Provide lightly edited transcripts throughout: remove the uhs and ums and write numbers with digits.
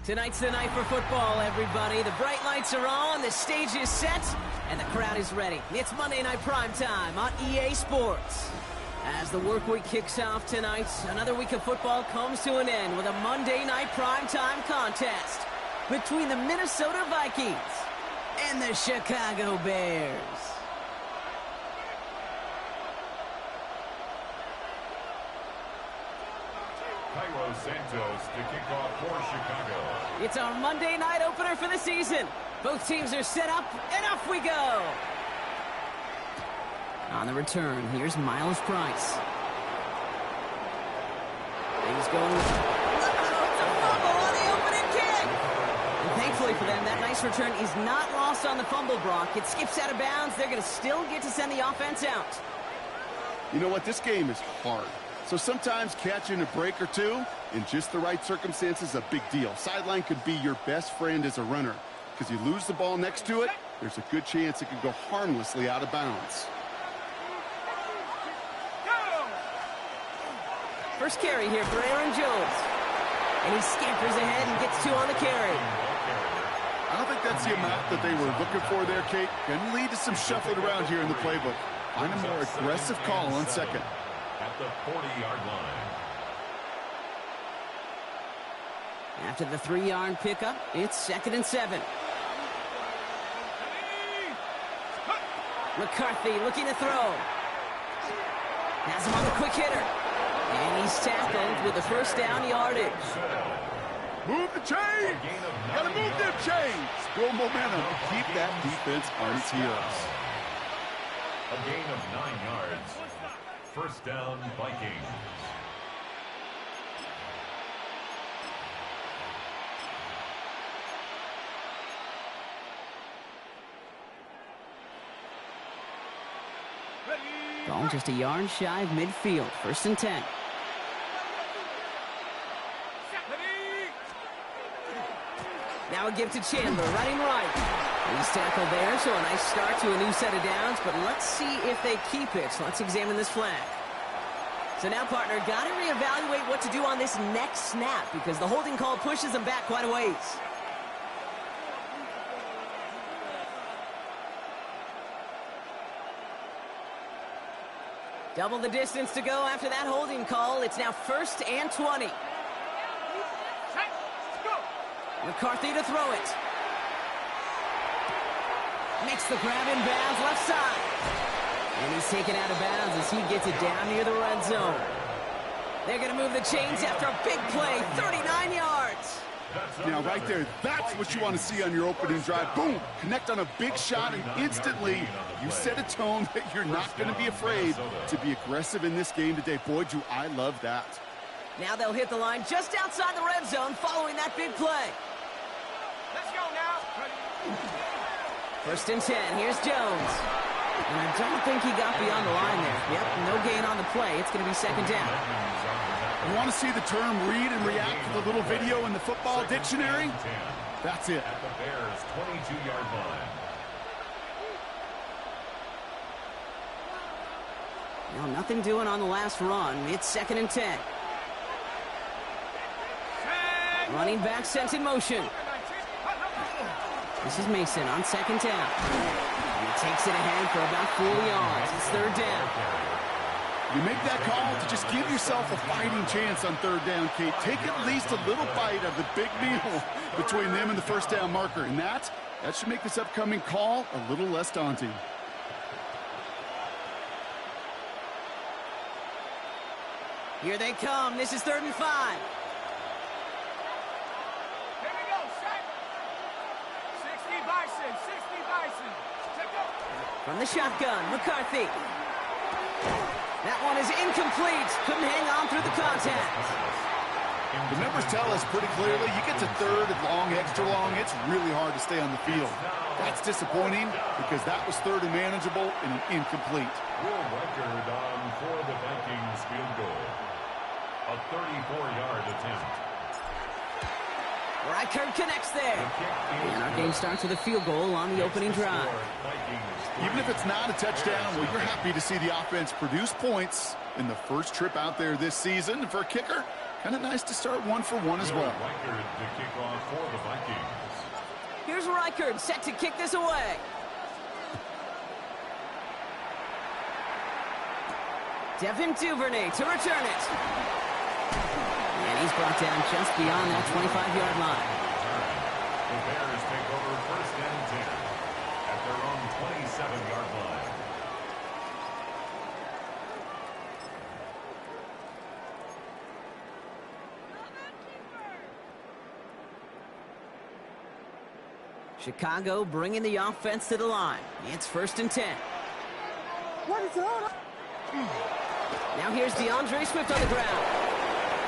Tonight's the night for football, everybody. The bright lights are on, the stage is set, and the crowd is ready. It's Monday Night Primetime on EA Sports. As the work week kicks off tonight, another week of football comes to an end with a Monday Night Primetime contest between the Minnesota Vikings and the Chicago Bears. Santos to kick off for Chicago. It's our Monday night opener for the season. Both teams are set up, and off we go. On the return, here's Miles Price. He's going with... it's a fumble on the opening kick. And thankfully for them, that nice return is not lost on the fumble block. It skips out of bounds. They're going to still get to send the offense out. You know what? This game is hard. So sometimes catching a break or two in just the right circumstances is a big deal. Sideline could be your best friend as a runner, because you lose the ball next to it, there's a good chance it could go harmlessly out of bounds. First carry here for Aaron Jones. And he scampers ahead and gets two on the carry. I don't think that's the amount that they were looking for there, Kate. Can lead to some shuffling around here in the playbook. Find a more aggressive call on second. At the 40-yard line. After the 3-yard pickup, it's 2nd and 7. McCarthy looking to throw. Has him on the quick hitter. And he's tackled with the first down yardage. Move the chains! Gotta move them chains! Build momentum. Keep that defense on its heels. A gain of 9 yards. First down, Vikings. Ball just a yard shy of midfield. 1st and 10. Now a give to Chandler, running right. He's tackled there, so a nice start to a new set of downs, but let's see if they keep it. So let's examine this flag. So now, partner, got to reevaluate what to do on this next snap, because the holding call pushes them back quite a ways. Double the distance to go after that holding call. It's now 1st and 20. McCarthy to throw it. Makes the grab in bounds, left side. And he's taken out of bounds as he gets it down near the red zone. They're going to move the chains after a big play, 39 yards. Now, right there, that's what you want to see on your opening drive. Boom! Connect on a big shot, and instantly you set a tone that you're not going to be afraid to be aggressive in this game today. Boy, do I love that. Now they'll hit the line just outside the red zone following that big play. Let's go now. 1st and 10. Here's Jones. And I don't think he got beyond the line there. Yep, no gain on the play. It's going to be 2nd down. You want to see the term read and react to the little video in the football dictionary? That's it. At the Bears' 22-yard line. Now, nothing doing on the last run. It's 2nd and 10. Running back sent in motion. This is Mason on 2nd down. And he takes it ahead for about 4 yards. It's 3rd down. You make that call to just give yourself a fighting chance on 3rd down, Kate. Take at least a little bite of the big meal between them and the 1st down marker. And that should make this upcoming call a little less daunting. Here they come. This is 3rd and 5. From the shotgun, McCarthy. That one is incomplete. Couldn't hang on through the contact. The numbers tell us pretty clearly, you get to 3rd and long, extra long, it's really hard to stay on the field. That's disappointing because that was 3rd and manageable and an incomplete. World record on for the Vikings field goal. A 34-yard attempt. Reichard connects there. And our game starts with a field goal on the opening drive. Even if it's not a touchdown, well, you're happy to see the offense produce points in the first trip out there this season. For a kicker, Kind of nice to start 1 for 1 as well. Reichard to kick off for the Vikings. Here's Reichard set to kick this away. Devin Duvernay to return it. And he's brought down just beyond that 25-yard line. The Bears take over 1st and 10 at their own 27-yard line. Chicago bringing the offense to the line. It's 1st and 10. What is on? Now here's DeAndre Swift on the ground.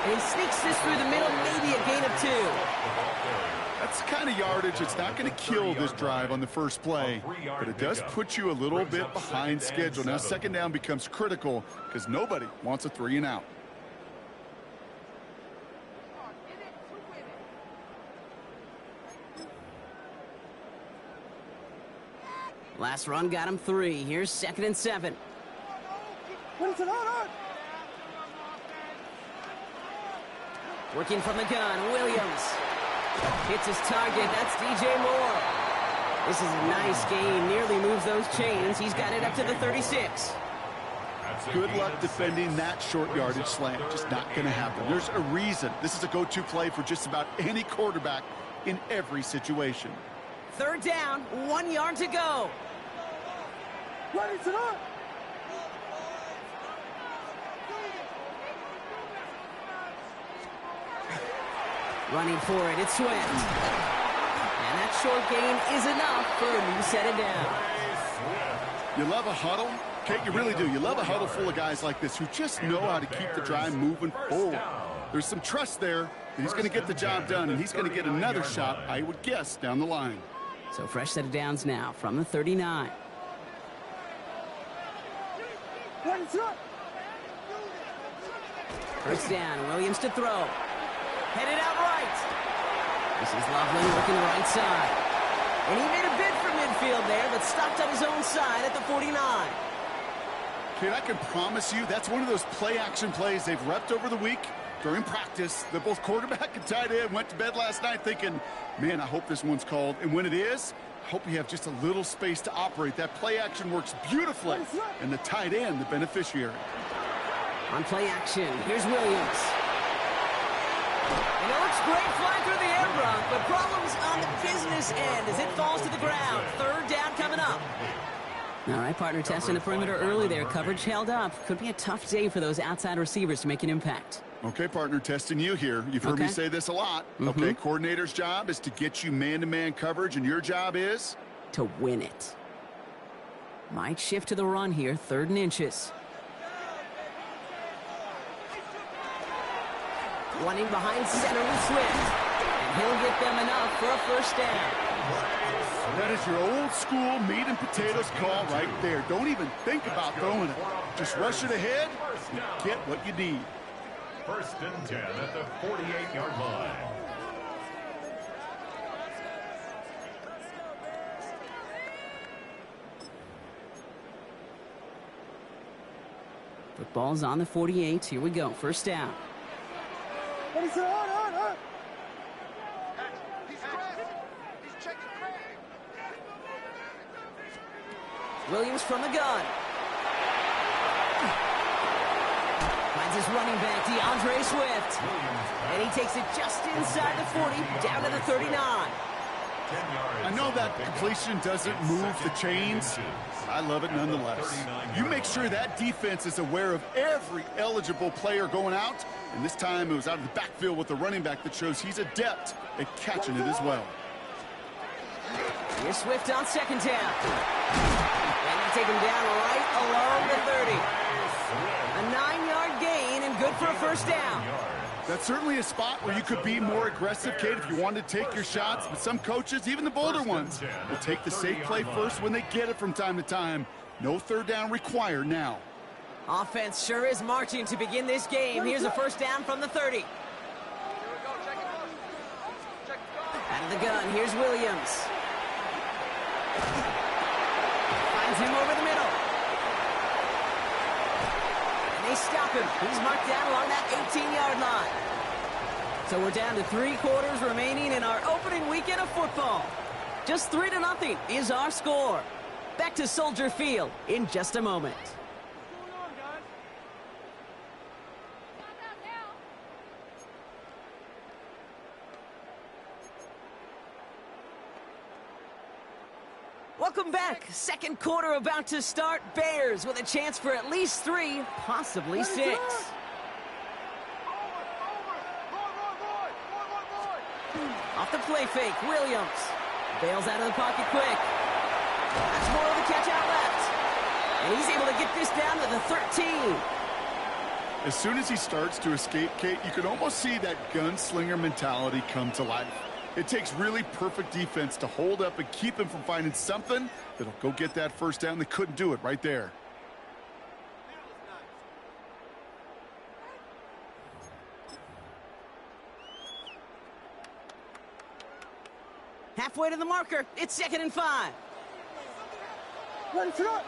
And he sneaks this through the middle, maybe a gain of 2. That's the kind of yardage that's not going to kill this drive on the first play, but it does put you a little bit behind schedule. Now 2nd down becomes critical because nobody wants a 3 and out. Last run got him 3. Here's 2nd and 7. What is it on? Working from the gun, Williams. Hits his target, that's DJ Moore. This is a nice gain, nearly moves those chains. He's got it up to the 36. Good luck defending that short yardage slant. Just not going to happen. There's a reason. This is a go-to play for just about any quarterback in every situation. 3rd down, 1 yard to go. What is it on? Running for it, it's Swift. And that short gain is enough for a new set it down. You love a huddle? Okay, you really do. You love a huddle full of guys like this who just know how to keep the drive moving forward. There's some trust there that he's going to get the job done, and he's going to get another shot, I would guess, down the line. So fresh set of downs now from the 39. What is it on? 1st down, Williams to throw. Headed out right. This is Loveland working the right side. And he made a bid for midfield there, but stopped on his own side at the 49. Kid, I can promise you that's one of those play-action plays they've repped over the week during practice. That both quarterback and tight end went to bed last night thinking, man, I hope this one's called. And when it is, I hope you have just a little space to operate. That play-action works beautifully, and the tight end, the beneficiary. On play action, here's Williams. And it looks great flying through the air, Bronk, but problems on the business end as it falls to the ground. 3rd down coming up. All right, partner, testing the perimeter early there. Coverage held up. Could be a tough day for those outside receivers to make an impact. Okay, partner, testing you here. You've heard me say this a lot. Okay, coordinator's job is to get you man-to-man coverage, and your job is? To win it. Might shift to the run here, 3rd and inches. Running behind center with Swift. And he'll get them enough for a 1st down. That is your old school meat and potatoes call right there. Don't even think about throwing it. Just rush it ahead and get what you need. 1st and 10 at the 48-yard line. Football's on the 48. Here we go. 1st down. What is it on? Williams from the gun. Finds his running back, DeAndre Swift. And he takes it just inside the 40, down to the 39. I know that completion doesn't move the chains. I love it nonetheless. You make sure that defense is aware of every eligible player going out. And this time it was out of the backfield with the running back that shows he's adept at catching it as well. Here's Swift on 2nd down. And they take him down right along the 30. A 9-yard gain and good for a 1st down. That's certainly a spot where you could be more aggressive, Kate, if you wanted to take your shots. But some coaches, even the bolder ones, will take the safe play first when they get it from time to time. No 3rd down required now. Offense sure is marching to begin this game. Here's a 1st down from the 30. Out of the gun, here's Williams. Finds him over the middle. And they stop him. He's marked down along that 18-yard line. So we're down to 3 quarters remaining in our opening weekend of football. Just 3-0 is our score. Back to Soldier Field in just a moment. Welcome back. Second quarter about to start. Bears with a chance for at least 3, possibly 6. Off the play fake, Williams. Bails out of the pocket quick. That's more of the catch out left. And he's able to get this down to the 13. As soon as he starts to escape, Kate, you can almost see that gunslinger mentality come to life. It takes really perfect defense to hold up and keep him from finding something that'll go get that first down. They couldn't do it right there. Halfway to the marker. It's 2nd and 5. Ready to go.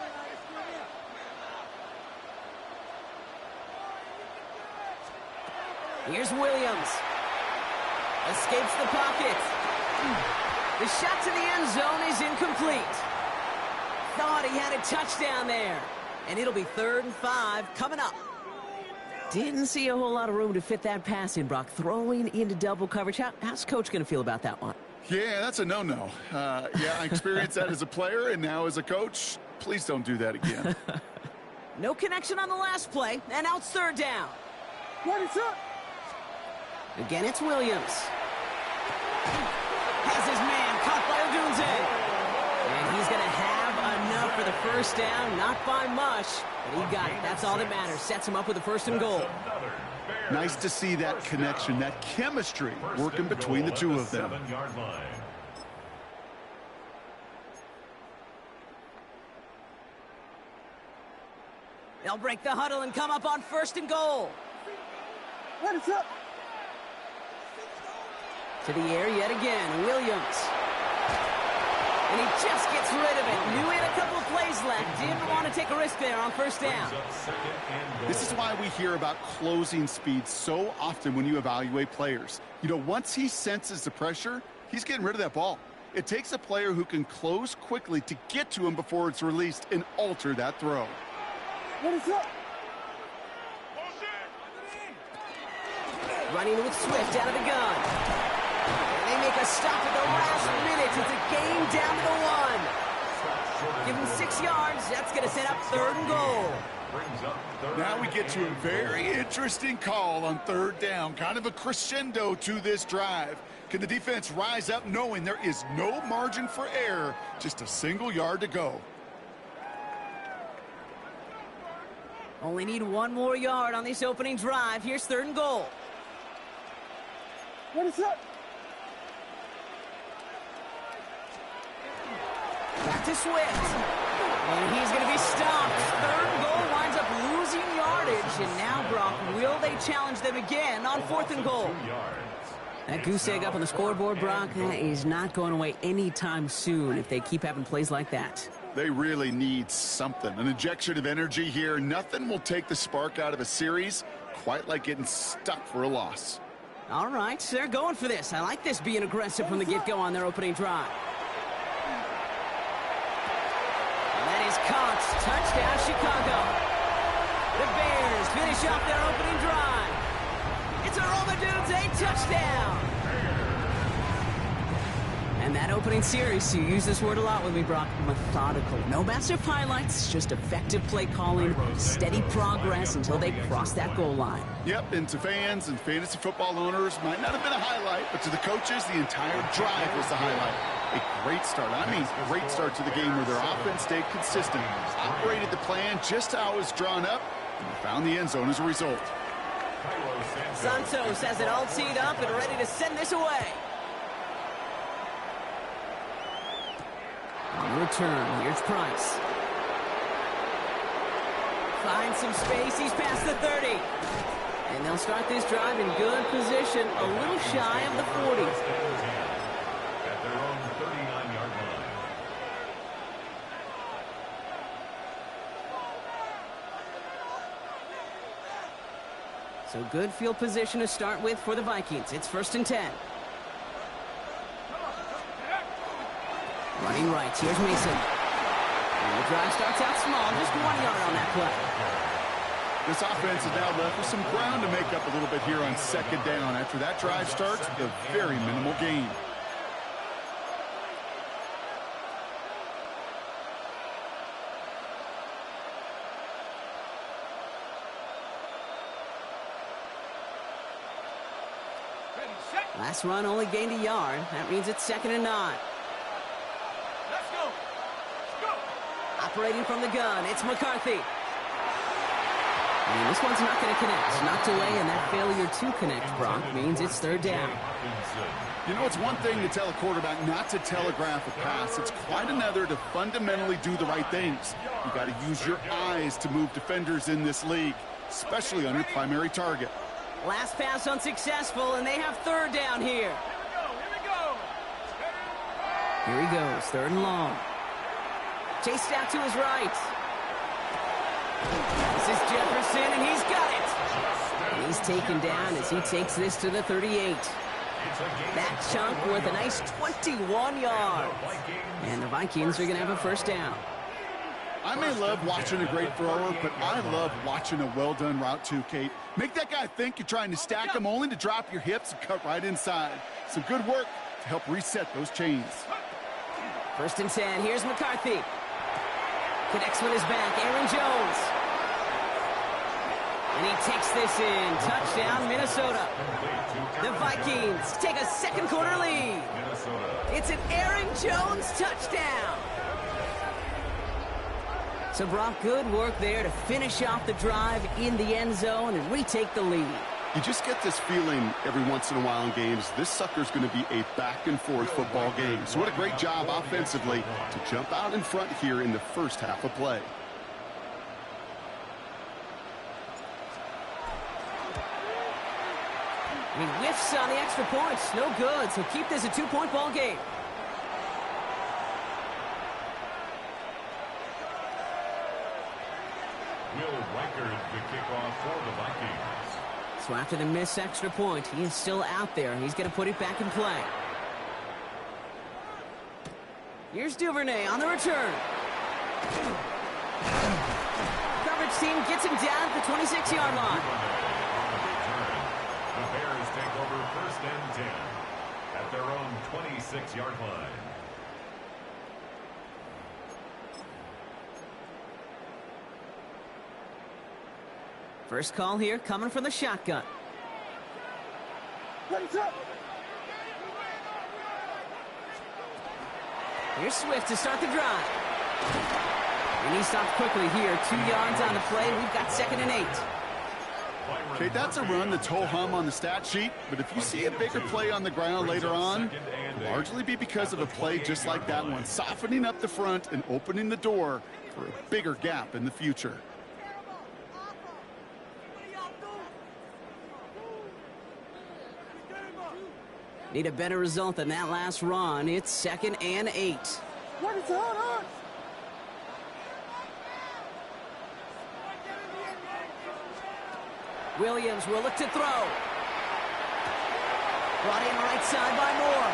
Here's Williams. Escapes the pocket. The shot to the end zone is incomplete. Thought he had a touchdown there. And it'll be 3rd and 5 coming up. Didn't see a whole lot of room to fit that pass in, Brock. Throwing into double coverage. How's Coach going to feel about that one? Yeah, that's a no-no. Yeah, I experienced that as a player and now as a coach. Please don't do that again. No connection on the last play, and now it's 3rd down. Ready, set. Again, it's Williams. Has his man caught by Odunze. And he's going to have enough for the first down. Not by much, but he got it. That's all that matters. Sets him up with a 1st and goal. Nice to see that connection, that chemistry working between the two of them. They'll break the huddle and come up on 1st and goal. Ready, set. To the air yet again, Williams. And he just gets rid of it. Knew he had a couple of plays left. Didn't want to take a risk there on 1st down. This is why we hear about closing speed so often when you evaluate players. You know, once he senses the pressure, he's getting rid of that ball. It takes a player who can close quickly to get to him before it's released and alter that throw. Ready, set. Running with Swift out of the gun. And they make a stop at the last minute. It's a game down to the 1. Give him 6 yards. That's going to set up 3rd and goal. Now we get to a very interesting call on 3rd down. Kind of a crescendo to this drive. Can the defense rise up knowing there is no margin for error? Just a single yard to go. Only need 1 more yard on this opening drive. Here's 3rd and goal. Ready, set. Back to Swift. And he's going to be stopped. 3rd and goal winds up losing yardage. And now, Brock, will they challenge them again on 4th and goal? That goose egg up on the scoreboard, Brock, is not going away anytime soon if they keep having plays like that. They really need something. An injection of energy here. Nothing will take the spark out of a series quite like getting stuck for a loss. All right, they're going for this. I like this being aggressive from the get-go on their opening drive. And that is caught. Touchdown, Chicago. The Bears finish off their opening drive. It's a Roma Dudes, a touchdown. And that opening series, you use this word a lot with me, Brock, methodical. No massive highlights, just effective play calling, steady progress until they cross that goal line. Yep, and to fans and fantasy football owners, might not have been a highlight, but to the coaches, the entire drive was the highlight. A great start. I mean, great start to the game where their offense stayed consistent, operated the plan just how it was drawn up, and found the end zone as a result. Santos has it all teed up and ready to send this away. On return, here's Price. Finds some space, he's past the 30. And they'll start this drive in good position, a little shy of the 40. At their own 39-yard line. So good field position to start with for the Vikings. It's 1st and 10. Running right. Here's Mason. And the drive starts out small. Just 1 yard on that play. This offense is now left with some ground to make up a little bit here on 2nd down. After that drive starts with a very minimal gain. Last run only gained a yard. That means it's 2nd and 9. Let's go. Let's go. Operating from the gun, it's McCarthy. And this one's not going to connect. Knocked away, and that failure to connect, Brock, means it's 3rd down. You know, it's one thing to tell a quarterback not to telegraph a pass. It's quite another to fundamentally do the right things. You got to use your eyes to move defenders in this league, especially on your primary target. Last pass unsuccessful, and they have 3rd down here. Here he goes, 3rd and long. Chased out to his right. This is Jefferson, and he's got it. And he's taken down as he takes this to the 38. That chunk worth a nice 21 yards. And the Vikings are going to have a 1st down. I may love watching a great thrower, but I love watching a well-done route too, Kate. Make that guy think you're trying to stack him only to drop your hips and cut right inside. Some good work to help reset those chains. 1st and 10. Here's McCarthy. Connects with his back. Aaron Jones. And he takes this in. Touchdown, Minnesota. The Vikings take a 2nd quarter lead. It's an Aaron Jones touchdown. So, Brock, good work there to finish off the drive in the end zone and retake the lead. You just get this feeling every once in a while in games, this sucker's going to be a back-and-forth football game. So what a great job offensively to jump out in front here in the first half of play. He whiffs on the extra points. No good. So keep this a 2-point ball game. Will Reichard the kickoff for the Vikings. So after the missed extra point, he is still out there. He's going to put it back in play. Here's Duvernay on the return. Coverage team gets him down at the 26-yard line. The Bears take over 1st and 10 at their own 26-yard line. First call here coming from the shotgun. Here's Swift to start the drive. And he stopped quickly here. 2 yards on the play. We've got 2nd and 8. Okay, that's a run that's ho-hum on the stat sheet, but if you see a bigger play on the ground later on, it'll largely be because of a play just like that one, softening up the front and opening the door for a bigger gap in the future. Need a better result than that last run. It's 2nd and 8. What is going on? Williams will look to throw. Brought in right side by Moore.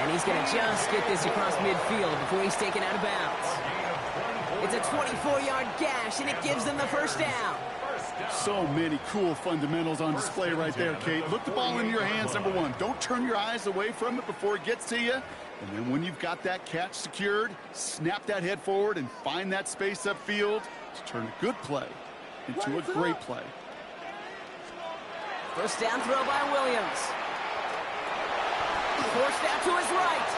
And he's going to just get this across midfield before he's taken out of bounds. It's a 24-yard gash, and it gives them the 1st down. So many cool fundamentals on display right there, Kate. Look the ball in your hands, number one. Don't turn your eyes away from it before it gets to you. And then when you've got that catch secured, snap that head forward and find that space upfield to turn a good play into a great play. 1st down throw by Williams. Forced out to his right.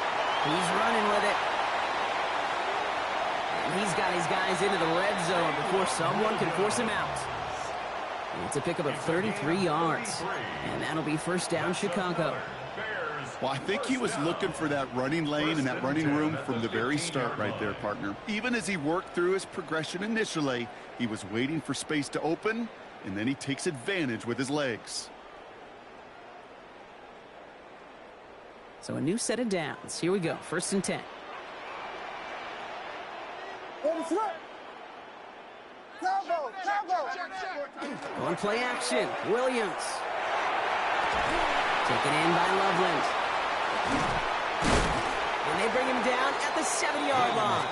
He's running with it. And he's got his guys into the red zone before someone can force him out. It's a pickup of 33 yards. And that'll be 1st down Chicago. Well, I think he was looking for that running lane and that running room from the very start right there, partner. Even as he worked through his progression initially, he was waiting for space to open, and then he takes advantage with his legs. So a new set of downs. Here we go. 1st and 10. Combo, combo. Going play action. Williams. Taken in by Loveland. And they bring him down at the 7-yard line.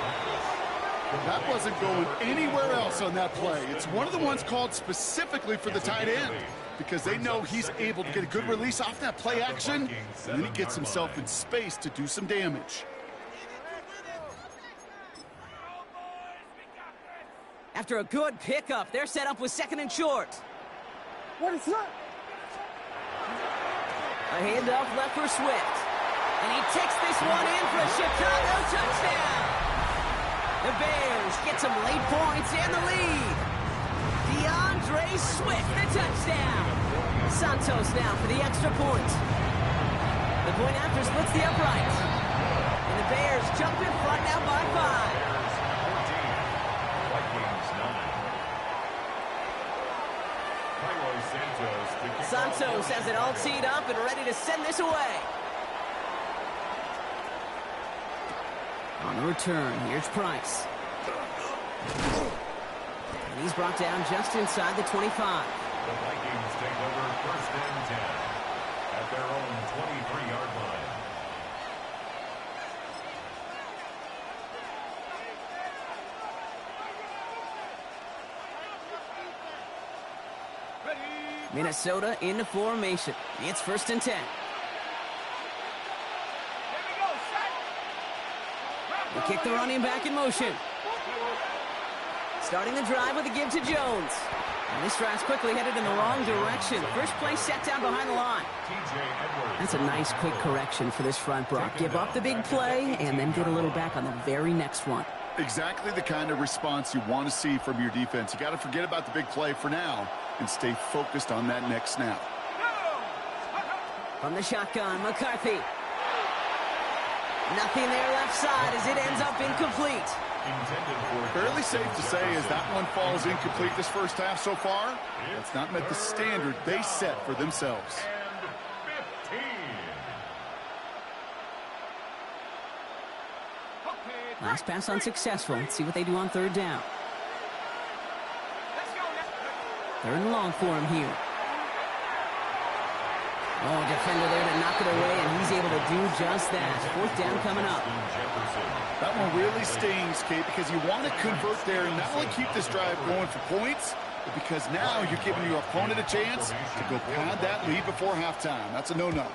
That wasn't going anywhere else on that play. It's one of the ones called specifically for the tight end because they know he's able to get a good release off that play action, and then he gets himself in space to do some damage. After a good pickup, they're set up with 2nd and short. What is that? A handoff left for Swift. And he takes this one in for a Chicago touchdown. The Bears get some late points and the lead. DeAndre Swift, the touchdown. Santos now for the extra point. The point after splits the upright. And the Bears jump in front now by 5. Santos has it all teed up and ready to send this away. On the return, here's Price. And he's brought down just inside the 25. The Vikings take over 1st and 10 at their own 23-yard line. Minnesota into formation. It's 1st and 10. They kick the running back in motion. Starting the drive with a give to Jones. And this drive's quickly headed in the wrong direction. First play set down behind the line. That's a nice quick correction for this front, Brock. Give up the big play and then get a little back on the very next one. Exactly the kind of response you want to see from your defense. You got to forget about the big play for now and stay focused on that next snap. From the shotgun, McCarthy. Nothing there left side as it ends up incomplete. Fairly safe to say as that one falls incomplete this first half so far, that's not met the standard they set for themselves. And 15. Last pass unsuccessful. Let's see what they do on 3rd down. 3rd and long for him here. Oh, defender there to knock it away, and he's able to do just that. 4th down coming up. That one really stings, Kate, because you want to convert there and not only keep this drive going for points, but because now you're giving your opponent a chance to go pad that lead before halftime. That's a no-no.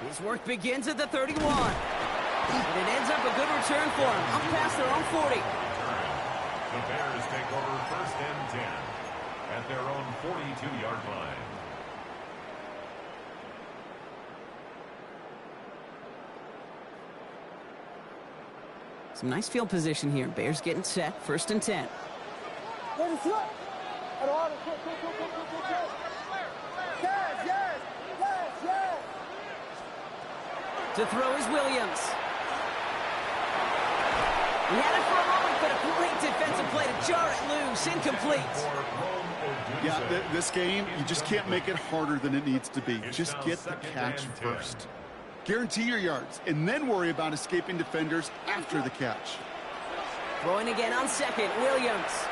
His work begins at the 31. And it ends up a good return for him, up past their own 40. The Bears take over 1st and 10 at their own 42-yard line. Some nice field position here. Bears getting set, 1st and 10. What is that? Yes, yes, yes, yes. To throw is Williams. He had it for a moment, but a great defensive play to jar it loose. Incomplete. Yeah, this game, you just can't make it harder than it needs to be. Just get the catch first. Guarantee your yards, and then worry about escaping defenders after the catch. Throwing again on 2nd, Williams.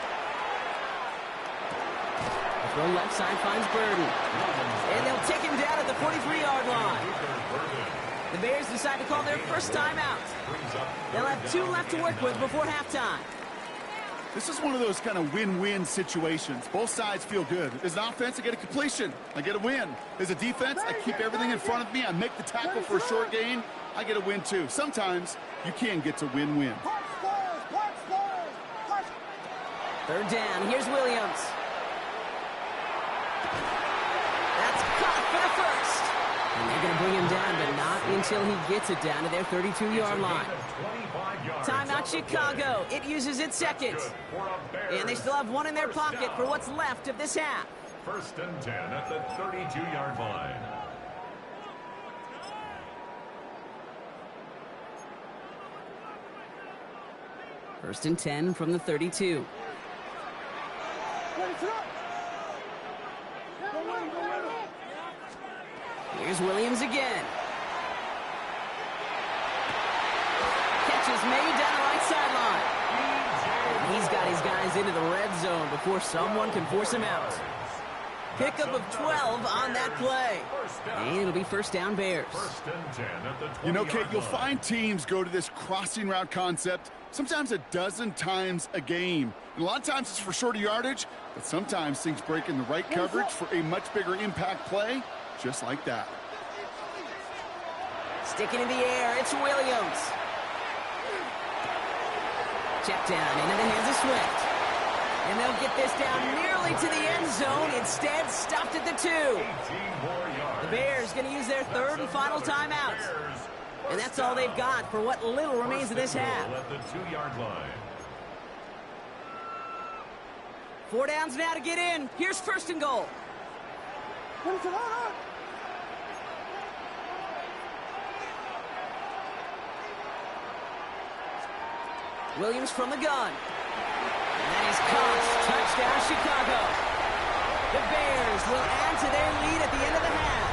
The throw left side finds Burden. And they'll take him down at the 43-yard line. The Bears decide to call their first timeout. They'll have 2 left to work with before halftime. This is one of those kind of win-win situations. Both sides feel good. As an offense, I get a completion. I get a win. As a defense, I keep everything in front of me. I make the tackle for a short gain. I get a win, too. Sometimes you can get to win-win. 3rd down. Here's Williams. That's caught for the first. And they're going to bring him down, but not until he gets it down to their 32-yard line. Timeout Chicago. It uses its 2nd. And they still have 1 in their pocket for what's left of this half. 1st and 10 at the 32-yard line. First and 10 from the 32. Here's Williams again. is made down the right sideline. He's got his guys into the red zone before someone can force him out. Pickup of 12 on that play. And it'll be first down Bears. First and 10 at the 20-yard You know, Kate, you'll line. find teams go to this crossing route concept sometimes a dozen times a game. And a lot of times it's for shorter yardage, but sometimes things break in the right coverage for a much bigger impact play, just like that. Sticking in the air, it's Williams. Check down into the hands of Swift. And they'll get this down nearly to the end zone. Instead, stopped at the 2. 18 more yards. The Bears going to use their third and final timeout. And that's all they've got for what little remains of this half. At the 2-yard line. 4 downs now to get in. Here's first and goal. Williams from the gun. And that is caught. Touchdown, Chicago. The Bears will add to their lead at the end of the half.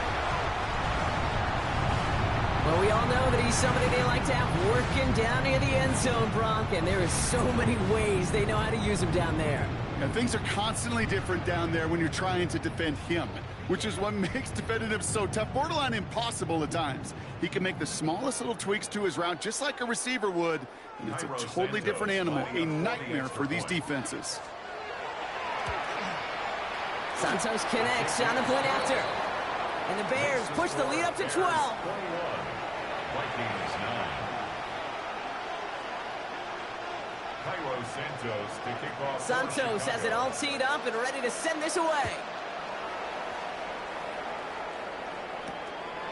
Well, we all know that he's somebody they like to have working down near the end zone, Brock, and there is so many ways they know how to use him down there. And things are constantly different down there when you're trying to defend him, which is what makes defending him so tough, borderline impossible at times. He can make the smallest little tweaks to his route just like a receiver would, and it's a totally different animal, a nightmare for these defenses. Santos connects on the point after. And the Bears push the lead up to 12. 21. Vikings 9. Cairo Santos to kick off. Santos has it all teed up and ready to send this away.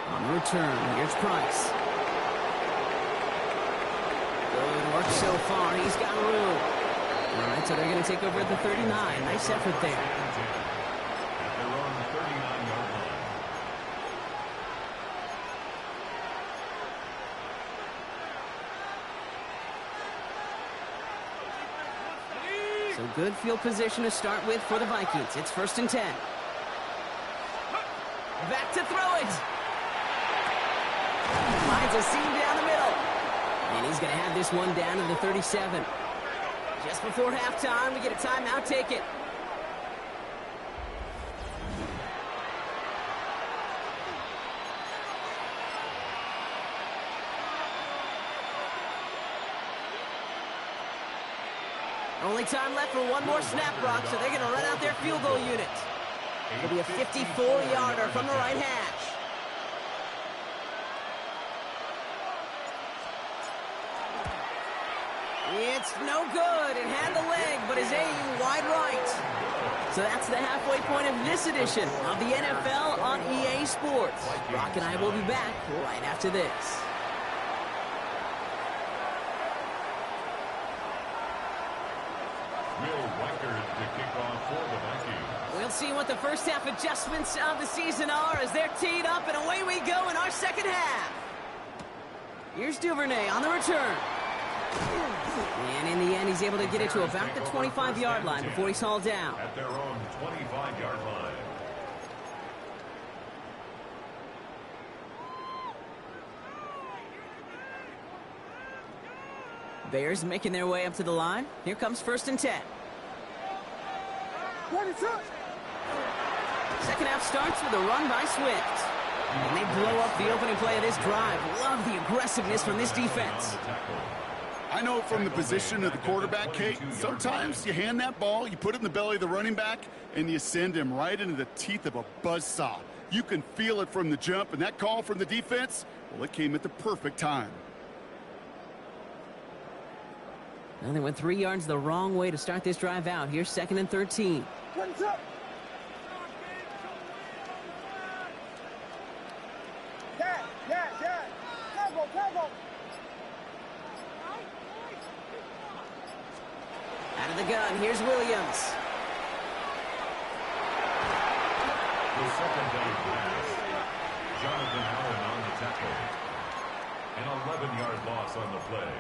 On return, here's Price. Good work so far. He's got room. All right, so they're going to take over at the 39. Nice effort there. At their own 39-yard line. So good field position to start with for the Vikings. It's first and 10. Back to throw it. Finds a seam down the middle. And he's going to have this one down to the 37. Just before halftime, we get a timeout. Take it. Only time left for one more snap, Brock, so they're going to run out their field goal unit. It'll be a 54-yarder from the right hash. It's no good. It had the leg, but is aiming wide right. So that's the halfway point of this edition of the NFL on EA Sports. Brock and I will be back right after this. To kick off for the Vikings. We'll see what the first half adjustments of the season are as they're teed up, and away we go in our second half. Here's Duvernay on the return. And in the end, he's able to get it to about the 25-yard line before he's hauled down. At their own 25-yard line. Bears making their way up to the line. Here comes first and 10. Second half starts with a run by Swift. And they blow up the opening play of this drive. Love the aggressiveness from this defense. I know from the position of the quarterback, Kate, sometimes you hand that ball, you put it in the belly of the running back, and you send him right into the teeth of a buzzsaw. You can feel it from the jump, and that call from the defense, well, it came at the perfect time. Well, they went 3 yards the wrong way to start this drive out. Here's second and 13. Out of the gun, here's Williams. The second down pass. Jonathan Allen on the tackle. An 11-yard loss on the play.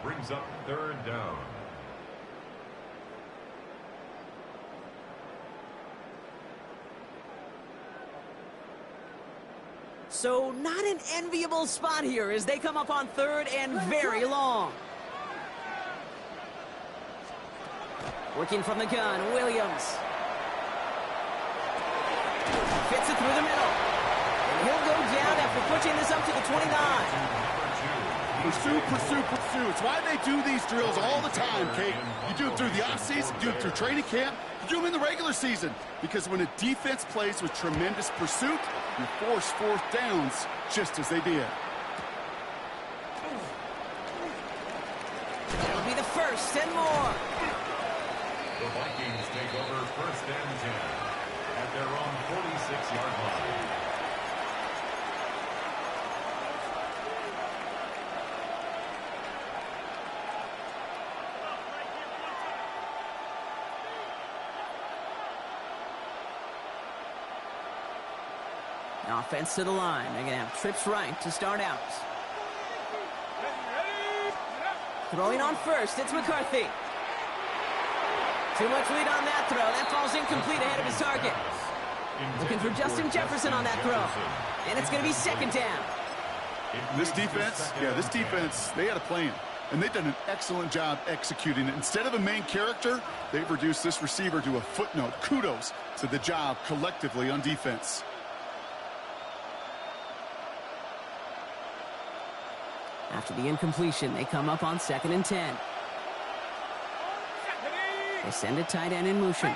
Brings up third down. So not an enviable spot here as they come up on third and very long. Working from the gun, Williams. Fits it through the middle. And he'll go down after pushing this up to the 29. Pursue, pursue, pursue. It's why they do these drills all the time, Kate. You do it through the offseason, you do it through training camp, you do them in the regular season. Because when a defense plays with tremendous pursuit, you force fourth downs just as they did. That'll be the first and more. The Vikings take over first and 10 at their own 46-yard line. Offense to the line. They're going to have trips right to start out. Throwing on first, it's McCarthy. Too much lead on that throw. That falls incomplete ahead of his target. Looking for Justin Jefferson on that throw. And it's going to be second down. This defense, they had a plan. And they've done an excellent job executing it. Instead of a main character, they've reduced this receiver to a footnote. Kudos to the job collectively on defense. After the incompletion, they come up on 2nd and 10. They send a tight end in motion.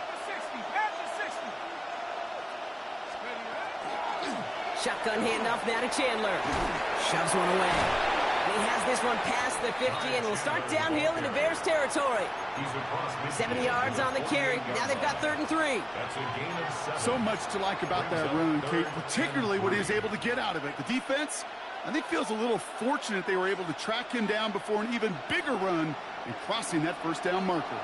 Shotgun handoff now to Chandler. Shoves one away. And he has this one past the 50 and will start downhill into Bears territory. 70 yards on the carry. Now they've got 3rd and 3. So much to like about that run, Kate, particularly what he was able to get out of it. The defense, I think, feels a little fortunate they were able to track him down before an even bigger run and crossing that first down marker.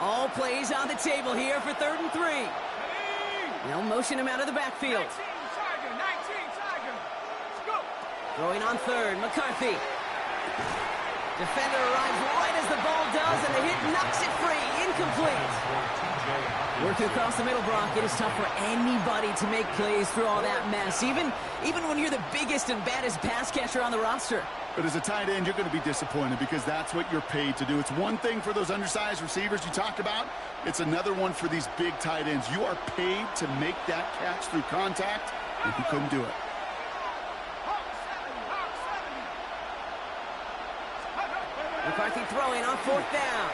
All plays on the table here for 3rd and 3. They'll motion him out of the backfield. 19, Tiger. Let's go. Throwing on 3rd, McCarthy. Defender arrives right as the ball does, and the hit knocks it free. Incomplete. Working across the middle, Brock. It is tough for anybody to make plays through all that mess, even when you're the biggest and baddest pass catcher on the roster. But as a tight end, you're going to be disappointed because that's what you're paid to do. It's one thing for those undersized receivers you talk about. It's another one for these big tight ends. You are paid to make that catch through contact, and he couldn't do it. McCarthy throwing on 4th down.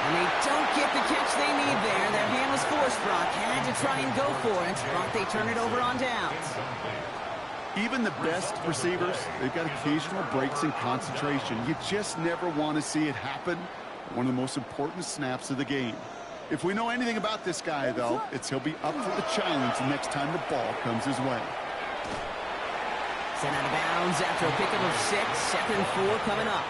And they don't get the catch they need there. Their hand was forced, Brock. Had to try and go for it, but they turn it over on downs. Even the best receivers, they've got occasional breaks in concentration. You just never want to see it happen. One of the most important snaps of the game. If we know anything about this guy, though, it's he'll be up for the challenge the next time the ball comes his way. Sent out of bounds after a pickup of 6. 2nd and 4 coming up.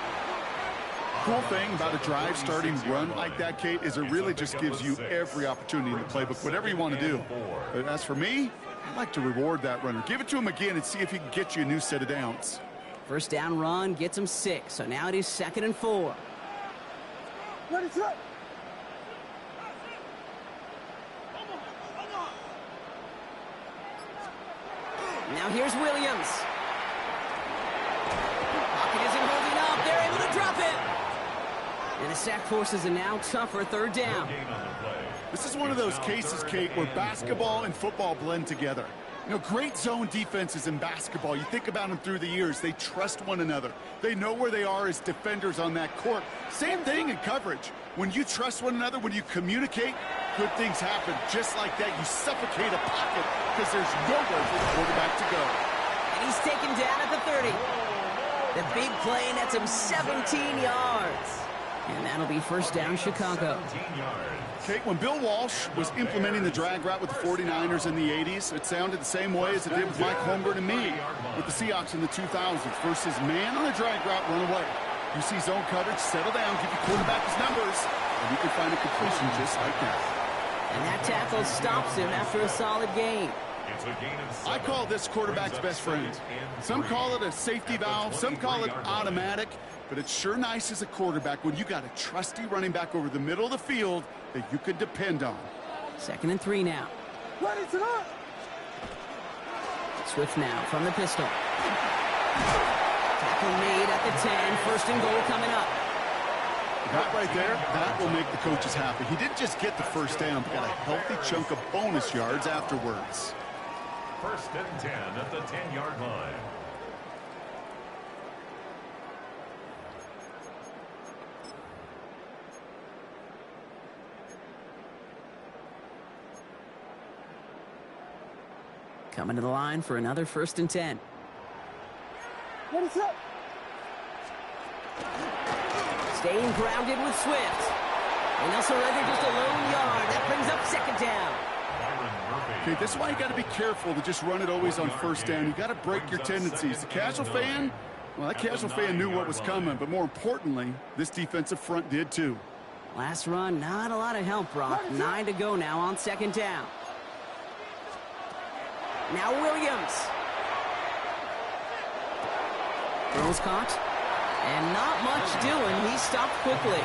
Cool thing about a drive starting run like that, Kate, is it really just gives you every opportunity in the playbook, whatever you want to do. But as for me, I'd like to reward that runner. Give it to him again and see if he can get you a new set of downs. First down run gets him 6, so now it is 2nd and 4. Ready, set. Now here's Williams. Pocket isn't holding up. They're able to drop it. And the sack forces a now tougher 3rd down. This is one of those cases, Kate, where basketball and football blend together. You know, great zone defenses in basketball, you think about them through the years, they trust one another. They know where they are as defenders on that court. Same thing in coverage. When you trust one another, when you communicate, good things happen. Just like that, you suffocate a pocket because there's nowhere for the quarterback to go. And he's taken down at the 30. The big play nets him 17 yards. And that'll be first down, Chicago. Kate, when Bill Walsh was implementing the drag route with the 49ers in the 80s, it sounded the same way as it did with Mike Holmgren and me with the Seahawks in the 2000s versus man on a drag route, run away. You see zone coverage, settle down, give your quarterback his numbers, and you can find a completion just like that. And that tackle stops him after a solid gain. I call this quarterback's best friend. Some call it a safety valve, some call it automatic, but it's sure nice as a quarterback when you got a trusty running back over the middle of the field that you can depend on. 2nd and 3 now. Ready, set. Swift now from the pistol. Tackle made at the 10. 1st and goal coming up. That right there, that will make the coaches happy. He didn't just get the first down, but got a healthy chunk of bonus yards afterwards. 1st and 10 at the 10-yard line. Coming to the line for another 1st and 10. Ready, set. Staying grounded with Swift. And they'll surrender just a lone yard. That brings up 2nd down. Okay, this is why you got to be careful to just run it always on 1st down. You got to break your tendencies. The casual fan, well, that casual fan knew what was coming, but more importantly, this defensive front did too. Last run, not a lot of help, Brock. 9 to go now on 2nd down. Now Williams. Throws caught. And not much doing. He stopped quickly.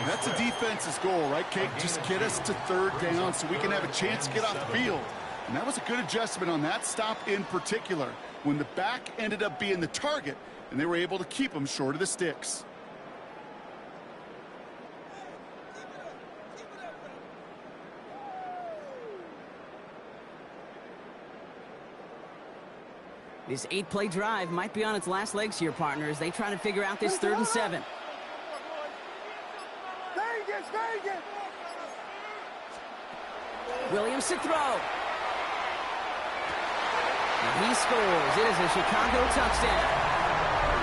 That's a defense's goal, right, Kate? Just get us to 3rd down so we can have a chance to get off the field. And that was a good adjustment on that stop in particular, when the back ended up being the target, and they were able to keep him short of the sticks. This 8-play drive might be on its last legs here, partners. They try to figure out this 3rd and 7. Vegas. Williams to throw. And he scores. It is a Chicago touchdown.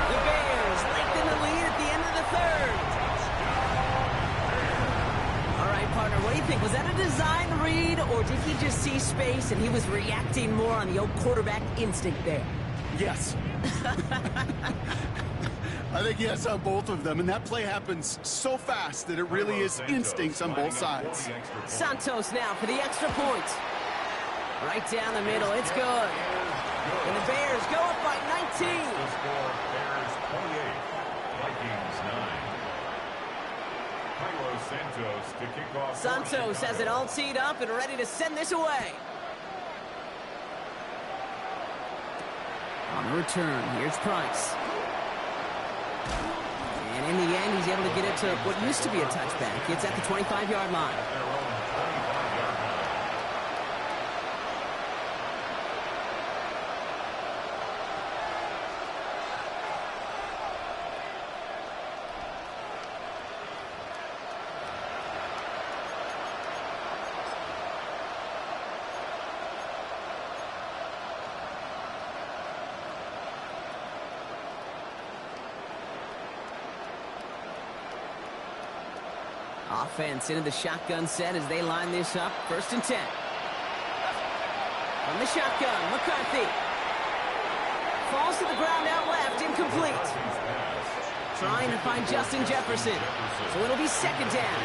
The Bears lengthen the lead at the end of the 3rd. All right, partner, what do you think? Was that a design read, or did he just see space and he was reacting more on the old quarterback instinct there? Yes. I think yes on both of them, and that play happens so fast that it really is instincts on both sides. Santos now for the extra point. Right down the middle, it's good. And the Bears go up by 19. The score, Bears 28, Vikings 9. Carlos Santos to kick off. Santos has it all teed up and ready to send this away. On the return, here's Price. And in the end, he's able to get it to what used to be a touchback. It's at the 25-yard line. Offense into the shotgun set as they line this up. 1st and 10. From the shotgun, McCarthy. Falls to the ground out left, incomplete. Trying to find Justin Jefferson. So it'll be 2nd down.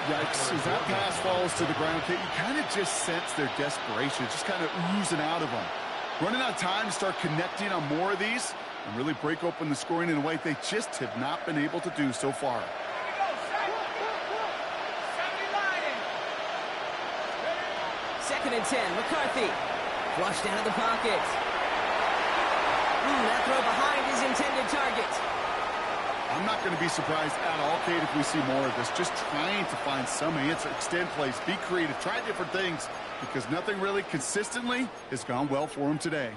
Yikes, as that pass falls to the ground, Kate, you kind of just sense their desperation, just kind of oozing out of them. Running out of time to start connecting on more of these and really break open the scoring in a way they just have not been able to do so far. 2nd and 10, McCarthy. Flushed out of the pocket. That throw behind his intended target. I'm not going to be surprised at all, Kate, if we see more of this. Just trying to find some answer, extend plays, be creative, try different things, because nothing really consistently has gone well for him today.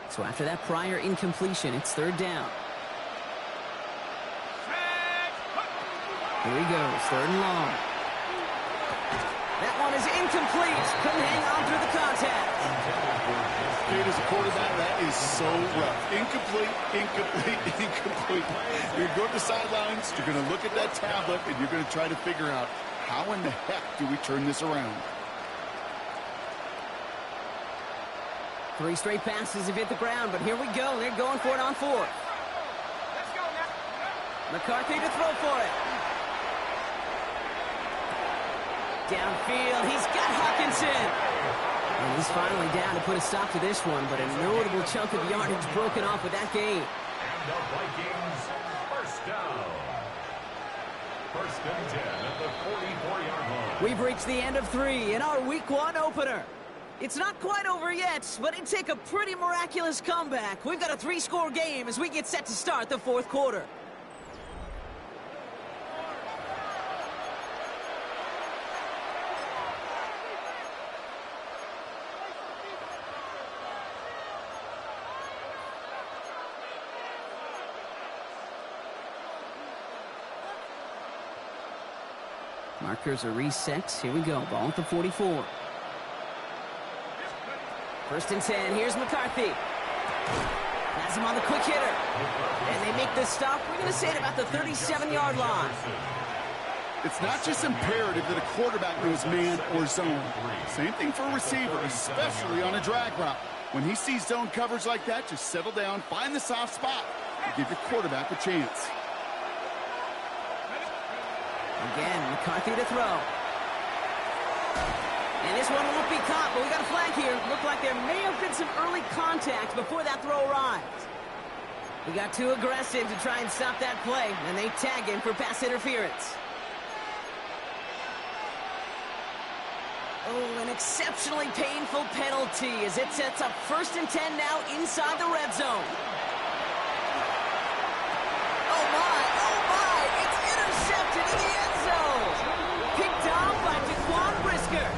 So after that prior incompletion, it's 3rd down. Here he goes, 3rd and long. That one is incomplete. Couldn't hang on through the contact. Kate, as a quarterback, that is so rough. Incomplete, incomplete, incomplete. You're going to go to the sidelines, you're going to look at that tablet, and you're going to try to figure out how in the heck do we turn this around. 3 straight passes have hit the ground, but here we go. They're going for it on 4th. Let's go now. McCarthy to throw for it. Downfield, he's got Hawkinson. And he's finally down to put a stop to this one, but a notable chunk of yardage broken off with that gain. And the Vikings 1st down. First and 10 at the 44-yard line. We've reached the end of 3 in our Week 1 opener. It's not quite over yet, but it'd take a pretty miraculous comeback. We've got a 3-score game as we get set to start the 4th quarter. Markers are reset. Here we go. Ball at the 44. First and 10. Here's McCarthy. Has him on the quick hitter. And they make this stop. We're going to say it about the 37-yard line. It's not just imperative that a quarterback knows man or zone. Same thing for a receiver, especially on a drag route. When he sees zone coverage like that, just settle down, find the soft spot, and give your quarterback a chance. Again, McCarthy to throw. And this one won't be caught, but we got a flag here. Looked like there may have been some early contact before that throw arrived. He got too aggressive to try and stop that play, and they tag him for pass interference. Oh, an exceptionally painful penalty as it sets up first and 10 now inside the red zone. Oh my, it's intercepted in the end zone. Picked off by Jaquan Brisker.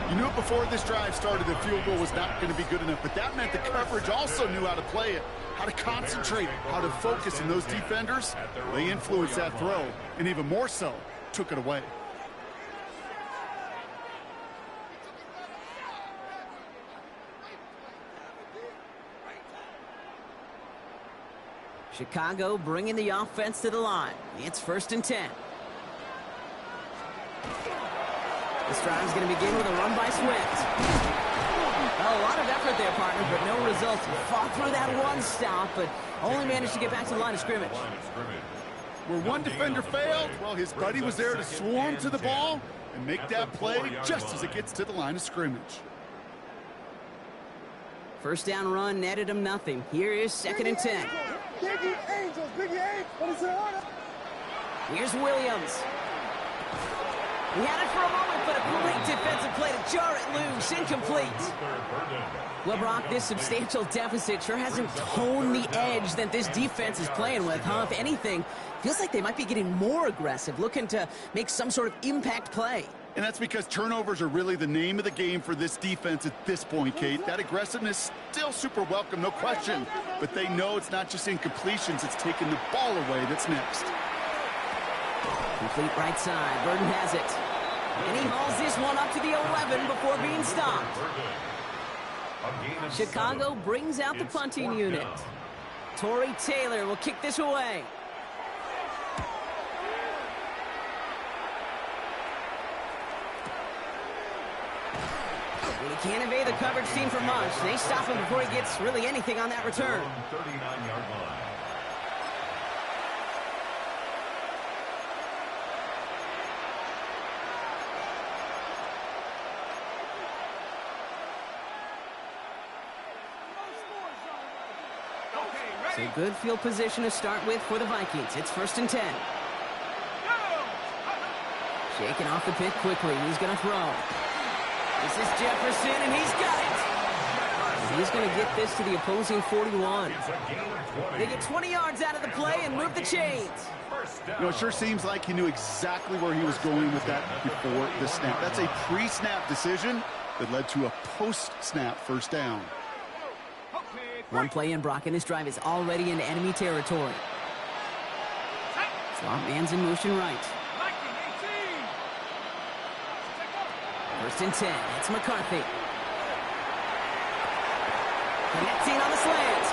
You knew it before this drive started, the field goal was not going to be good enough, but that meant the coverage also knew how to play it, how to concentrate, how to focus, and those defenders, they influenced that throw, and even more so, took it away. Chicago bringing the offense to the line. It's first and 10. This drive's going to begin with a run by Swift. A lot of effort there, partner, but no results. Fought through that one stop, but only managed to get back to the line of scrimmage. Where one defender failed, well, his buddy was there to swarm to the ball and make that play just as it gets to the line of scrimmage. First down run netted him nothing. Here is second and 10. Biggie Angels, Biggie Angels. Here's Williams. He had it for a moment, but a great defensive play to jar it loose. Incomplete. Well, Brock, this substantial deficit sure hasn't toned the edge that this defense is playing with, huh? If anything, feels like they might be getting more aggressive, looking to make some sort of impact play. And that's because turnovers are really the name of the game for this defense at this point, Kate. That aggressiveness still super welcome, no question. But they know it's not just incompletions, it's taking the ball away that's next. Complete right side. Burden has it. And he hauls this one up to the 11 before being stopped. Chicago brings out the punting unit. Torrey Taylor will kick this away. He can't evade the coverage team for much. They stop him before he gets really anything on that return. 39-yard line. So good field position to start with for the Vikings. It's first and 10. Shaking off the pick quickly. He's going to throw. This is Jefferson, and he's got it. He's going to get this to the opposing 41. They get 20 yards out of the play and move the chains. You know, it sure seems like he knew exactly where he was going with that before the snap. That's a pre-snap decision that led to a post-snap first down. One play in, Brock, and this drive is already in enemy territory. Slot man's in motion right. First and 10. It's McCarthy. Connecting on the slant.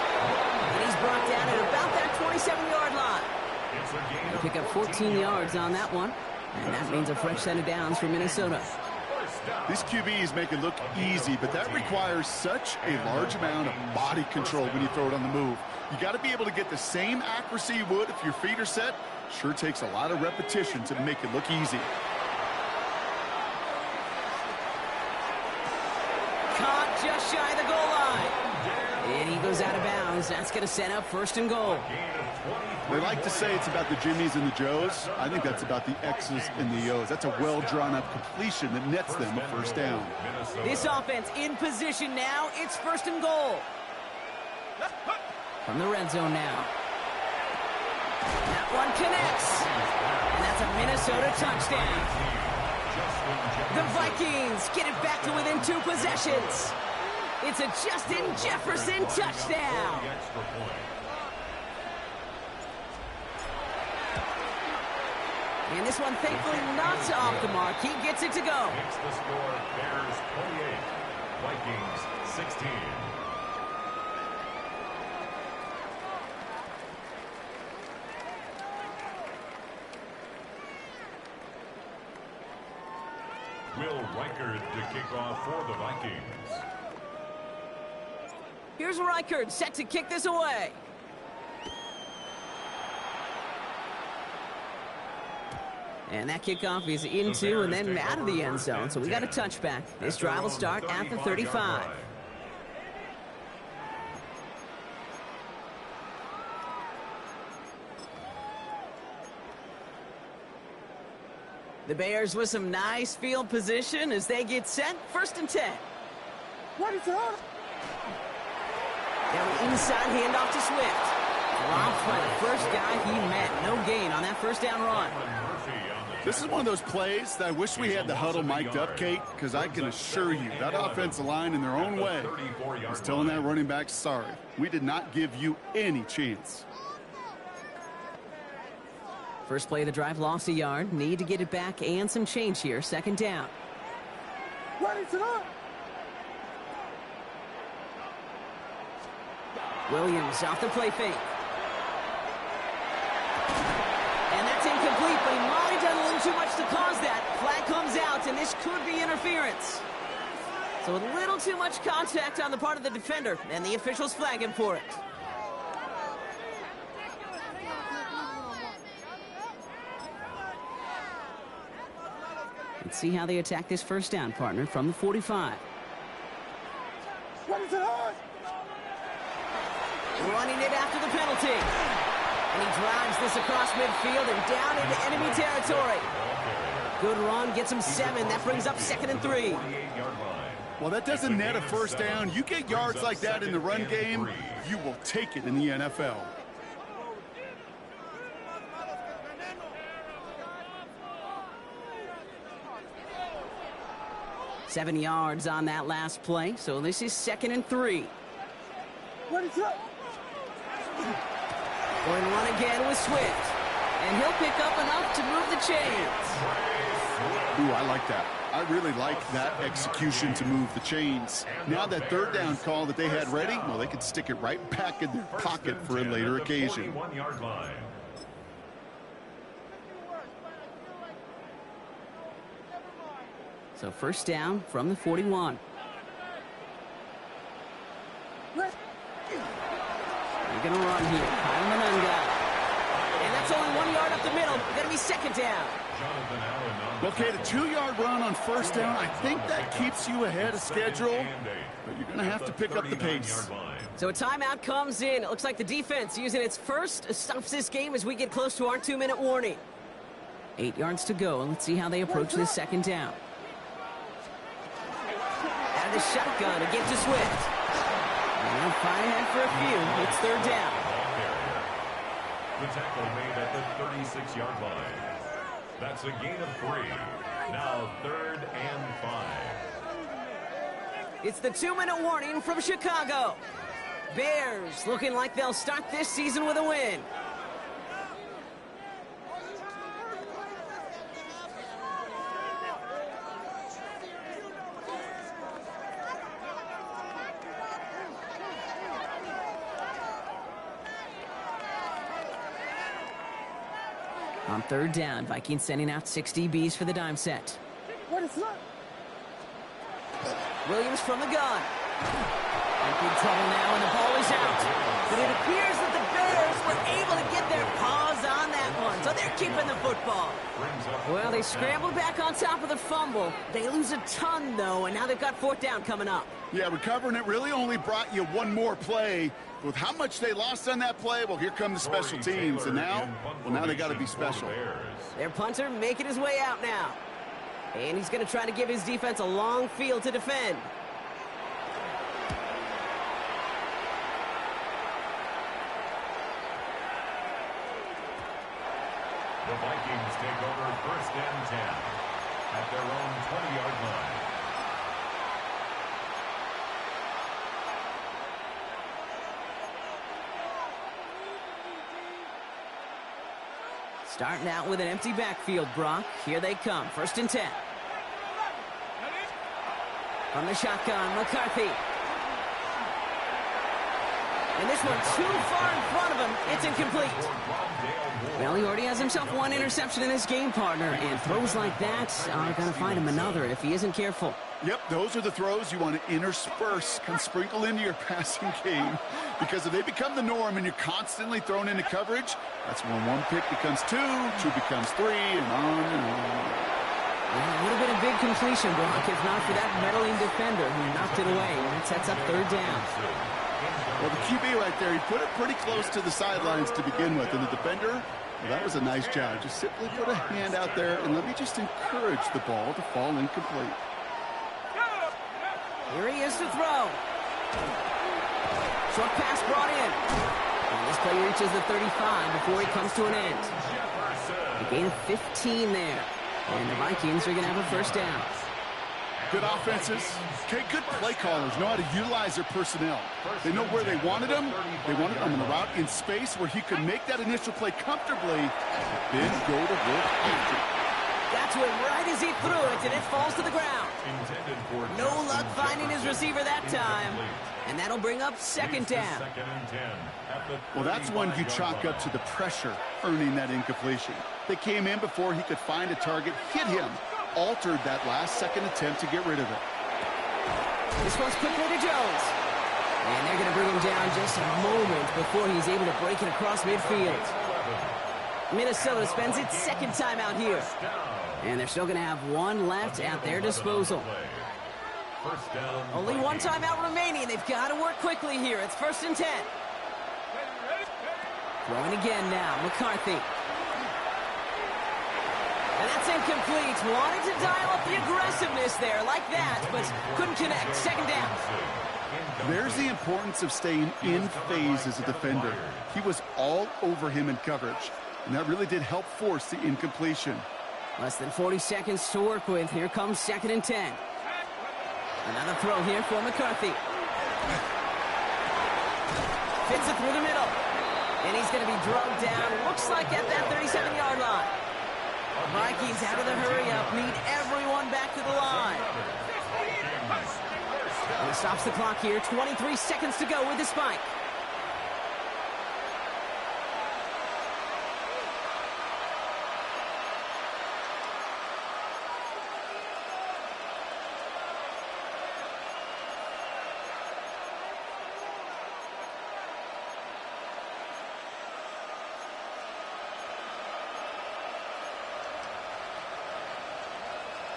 And he's brought down at about that 27-yard line. They pick up 14 yards on that one. And that means a fresh set of downs for Minnesota. These QBs make it look easy, but that requires such a large amount of body control when you throw it on the move. You got to be able to get the same accuracy you would if your feet are set. Sure takes a lot of repetition to make it look easy. Caught just shy of the goal line. And he goes out of bounds as that's going to set up first and goal. They like to say it's about the Jimmies and the Joes. I think that's about the X's and the O's. That's a well-drawn-up completion that nets them a first down. This offense in position now. It's first and goal. From the red zone now. That one connects. And that's a Minnesota touchdown. The Vikings get it back to within 2 possessions. It's a Justin Jefferson touchdown. And this one, thankfully, not off the mark. He gets it to go. Makes the score Bears 28, Vikings 16. Will Reichard to kick off for the Vikings. Here's Reichard set to kick this away. And that kickoff is into and then out of the end zone. So we got a touchback. This drive will start at the 35. The Bears with some nice field position as they get set. First and 10. What is it on? Down the inside, handoff to Swift. Dropped by the first guy he met. No gain on that first down run. This is one of those plays that I wish we had the huddle mic'd up, Kate, because I can assure you that offensive line in their own way is telling that running back, sorry, we did not give you any chance. First play of the drive, lost a yard. Need to get it back and some change here. Second down. What is it on? Williams off the play fake. And that's incomplete, but he might have done a little too much to cause that. Flag comes out, and this could be interference. So a little too much contact on the part of the defender, and the officials flag him for it. Let's see how they attack this first down, partner, from the 45. What is it on? Running it after the penalty. And he drives this across midfield and down into enemy territory. Good run, gets him 7. That brings up second and 3. Well, that doesn't net a first down. You get yards like that in the run game, you will take it in the NFL. Seven yards on that last play, so this is second and 3. What is it? Going to run again with Swift. And he'll pick up enough to move the chains. Ooh, I like that. I really like that execution to move the chains. Now that third down call that they had ready, well, they could stick it right back in their pocket for a later occasion. So first down from the 41. They're going to run here. Kyle Manunga. And that's only 1 yard up the middle. Going to be second down. Okay, the 2-yard run on first down, I think that keeps you ahead of schedule, but you're going to have to pick up the pace. So a timeout comes in. It looks like the defense using its first stops this game as we get close to our 2-minute warning. 8 yards to go. Let's see how they approach this second down. Out of the shotgun, again to Swift. And fire ahead for a few. It's third down. The tackle made at the 36-yard line. That's a gain of 3. Now 3rd and 5. It's the 2-minute warning from Chicago. Bears looking like they'll start this season with a win. On third down, Vikings sending out 6 DBs for the dime set. What is that? Williams from the gun. In big trouble now, and the ball is out. But it appears that the Bears were able to get their paws on that one. So they're keeping the football. Well, they scrambled back on top of the fumble. They lose a ton, though, and now they've got fourth down coming up. Yeah, recovering it really only brought you one more play. With how much they lost on that play, well, here come the special teams. And now, well, now they got to be special. Their punter making his way out now. And he's going to try to give his defense a long field to defend. The Vikings take over first and 10 at their own 20-yard line. Starting out with an empty backfield, Brock. Here they come, first and 10. From the shotgun, McCarthy. And this one too far in front of him. It's incomplete. Well, he already has himself one interception in this game, partner, and throws like that are going to find him another if he isn't careful. Yep, those are the throws you want to intersperse, kind of sprinkle into your passing game, because if they become the norm and you're constantly thrown into coverage, that's when one pick becomes two becomes three, and on and on. Well, it would have been a big completion, Brock, if not for that meddling defender who knocked it away. That sets up third down. Well, the QB right there, he put it pretty close to the sidelines to begin with, and the defender, well, that was a nice job. Just simply put a hand out there, and let me just encourage the ball to fall incomplete. Here he is to throw. Short pass brought in. And this play reaches the 35 before it comes to an end. A gain of 15 there. And the Vikings are going to have a first down. Good offenses. Okay, good play callers know how to utilize their personnel. They know where they wanted them. They wanted them on the route in space where he could make that initial play comfortably, then go to work after. Got to it right as he threw it, and it falls to the ground. No luck finding his receiver that time. And that'll bring up second down. Well, that's one you chalk up to the pressure earning that incompletion. They came in before he could find a target, hit him, altered that last-second attempt to get rid of it. This one's quickly to Jones. And they're going to bring him down just a moment before he's able to break it across midfield. Minnesota spends its second time out here. And they're still going to have one left at their disposal. Only one timeout remaining. They've got to work quickly here. It's first and 10. Throwing again now, McCarthy. And that's incomplete. Wanted to dial up the aggressiveness there like that, but couldn't connect. Second down. There's the importance of staying in phase as a defender. He was all over him in coverage, and that really did help force the incompletion. Less than 40 seconds to work with. Here comes second and 10. Another throw here for McCarthy. Fits it through the middle. And he's going to be drugged down. Looks like at that 37-yard line. Vikings out of the hurry-up. Need everyone back to the line. And he stops the clock here. 23 seconds to go with the spike.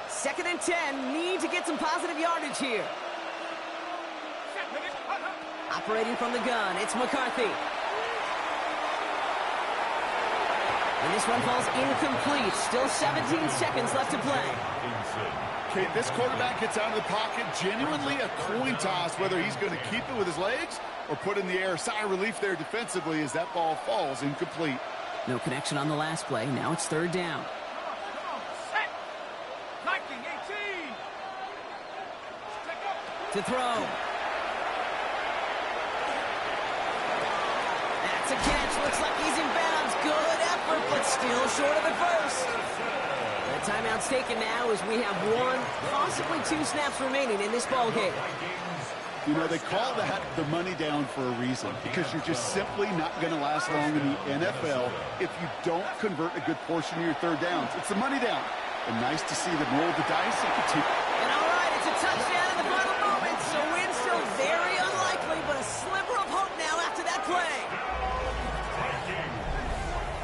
Second and 10, need to get some positive yardage here. Operating from the gun, it's McCarthy. And this one falls incomplete. Still 17 seconds left to play. Okay, this quarterback gets out of the pocket, genuinely a coin toss, whether he's going to keep it with his legs or put in the air. Sigh of relief there defensively as that ball falls incomplete. No connection on the last play. Now it's third down. To throw. That's a catch. Looks like he's in bounds. Good effort, but still short of it first. The timeout's taken now as we have one, possibly two snaps remaining in this ball game. You know, they call that the money down for a reason, because you're just simply not going to last long in the NFL if you don't convert a good portion of your third downs. It's the money down. And nice to see them roll the dice and continue. And all right, it's a touchdown in the final moments. So win still very unlikely, but a sliver of hope now after that play.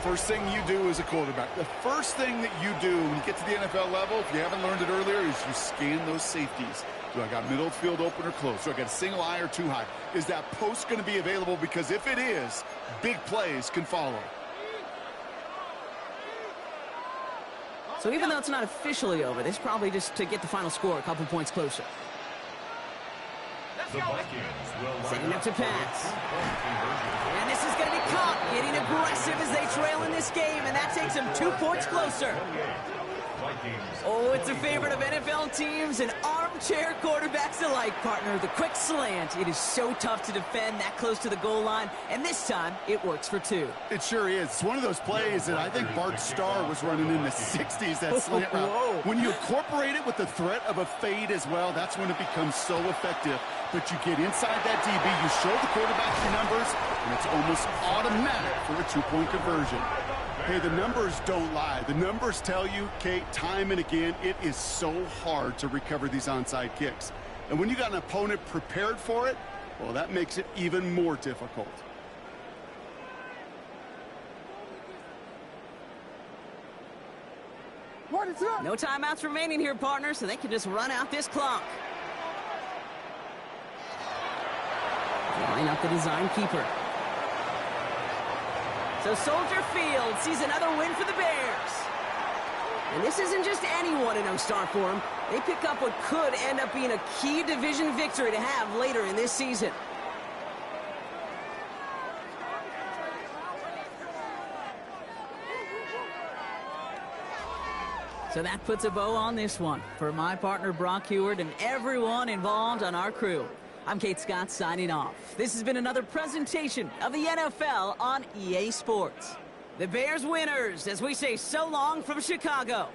First thing you do as a quarterback, the first thing that you do when you get to the NFL level, if you haven't learned it earlier, is you scan those safeties. Do I got middle field open or close? Do I got a single eye or too high? Is that post going to be available? Because if it is, big plays can follow. So even though it's not officially over, this is probably just to get the final score a couple points closer. The Vikings will Setting up to pass. And this is going to be caught. Getting aggressive as they trail in this game, and that takes them 2 points closer. Oh, it's a favorite of NFL teams and armchair quarterbacks alike, partner. The quick slant. It is so tough to defend that close to the goal line, and this time it works for 2. It sure is. It's one of those plays that I think Bart Starr was running in the 60s, that slant route. When you incorporate it with the threat of a fade as well, that's when it becomes so effective. But you get inside that DB, you show the quarterback your numbers, and it's almost automatic for a 2-point conversion. Hey, the numbers don't lie. The numbers tell you, Kate, time and again, it is so hard to recover these onside kicks. And when you got an opponent prepared for it, well, that makes it even more difficult. What is up? No timeouts remaining here, partner, so they can just run out this clock. Line up the design keeper. So Soldier Field sees another win for the Bears. And this isn't just any 1-0 start for them. They pick up what could end up being a key division victory to have later in this season. So that puts a bow on this one. For my partner Brock Heward and everyone involved on our crew, I'm Kate Scott signing off. This has been another presentation of the NFL on EA Sports. The Bears winners as we say so long from Chicago.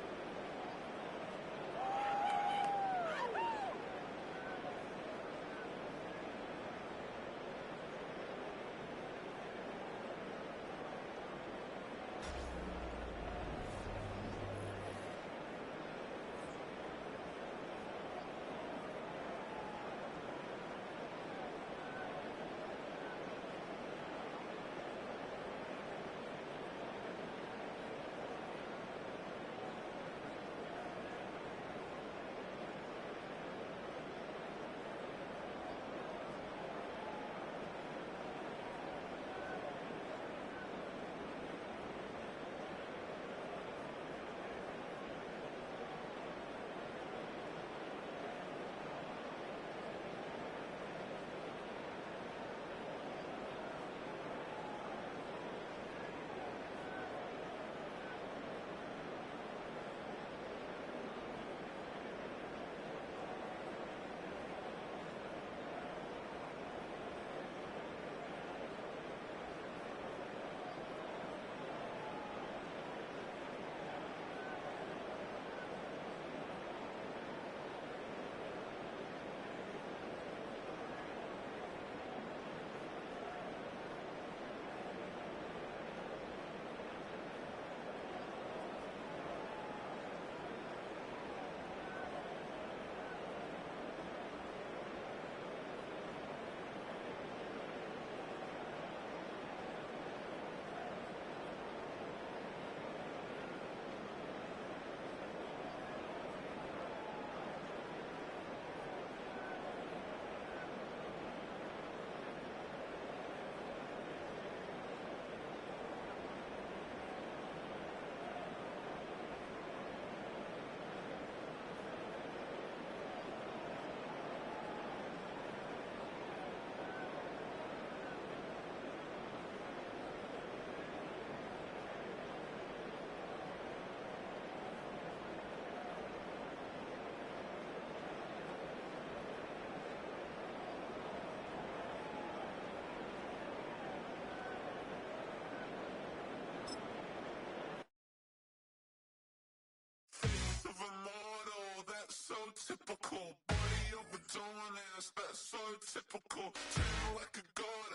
So typical, body overdoing this, that's so typical. Treat like a god,